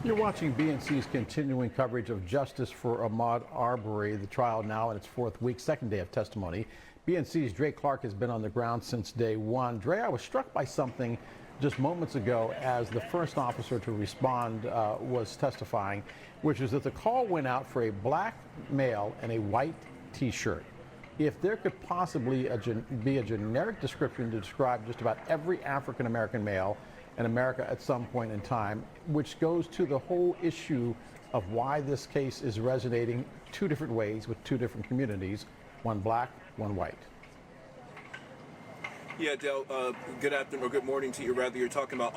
You're watching BNC's continuing coverage of justice for Ahmaud Arbery. The trial now in its fourth week, second day of testimony. BNC's Dray Clark has been on the ground since day one. Dray, I was struck by something just moments ago as the first officer to respond was testifying, which is that the call went out for a black male in a white T-shirt. If there could possibly be a generic description to describe just about every African-American male in America at some point in time, which goes to the whole issue of why this case is resonating two different ways with two different communities, one black, one white. Yeah, Dale, good afternoon, or good morning to you, rather. You're talking about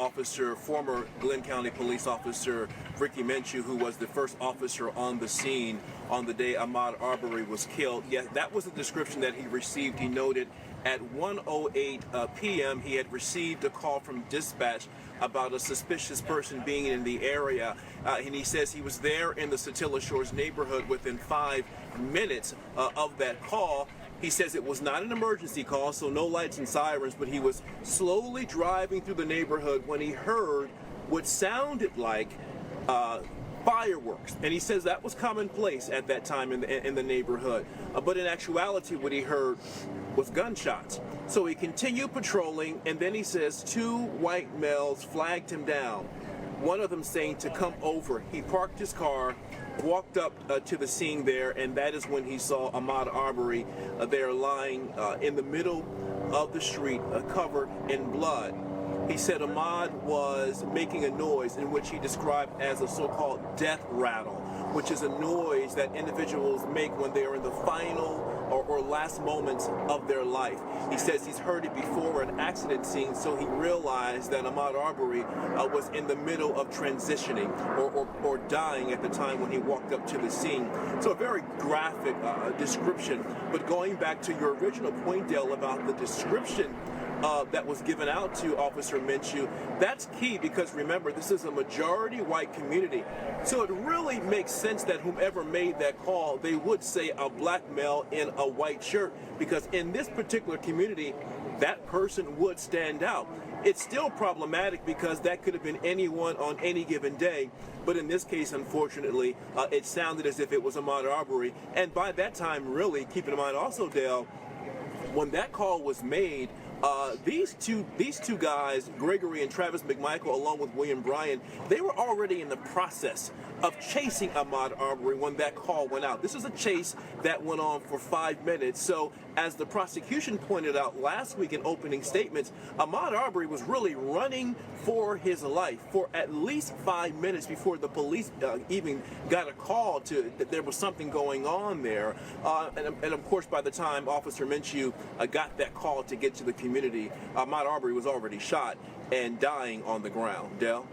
former Glenn County police officer Ricky Minshew, who was the first officer on the scene on the day Ahmaud Arbery was killed. Yeah, that was the description that he received. He noted at 1:08 p.m. he had received a call from dispatch about a suspicious person being in the area, and he says he was there in the Satilla Shores neighborhood within 5 minutes of that call. He says it was not an emergency call, so no lights and sirens, but he was slowly driving through the neighborhood when he heard what sounded like fireworks, and he says that was commonplace at that time in the neighborhood. But in actuality, what he heard was gunshots. So he continued patrolling, and then he says two white males flagged him down. One of them saying to come over. He parked his car, walked up to the scene there, and that is when he saw Ahmaud Arbery there lying in the middle of the street, covered in blood. He said Ahmaud was making a noise in which he described as a so-called death rattle, which is a noise that individuals make when they are in the final or last moments of their life. He says he's heard it before an accident scene, so he realized that Ahmaud Arbery was in the middle of transitioning or dying at the time when he walked up to the scene. So a very graphic description. But going back to your original point, Dale, about the description that was given out to Officer Minshew, that's key because remember, this is a majority white community. So it really makes sense that whomever made that call, they would say a black male in a white shirt, because in this particular community, that person would stand out. It's still problematic because that could have been anyone on any given day, but in this case, unfortunately, it sounded as if it was Ahmaud Arbery. And by that time, really, keep in mind also, Dale, when that call was made, these two guys, Gregory and Travis McMichael, along with William Bryan, they were already in the process of chasing Ahmaud Arbery when that call went out. This is a chase that went on for 5 minutes. So as the prosecution pointed out last week in opening statements, Ahmaud Arbery was really running for his life for at least 5 minutes before the police even got a call that there was something going on there. And of course, by the time Officer Minshew got that call to get to the community, Ahmaud Arbery was already shot and dying on the ground. Dell?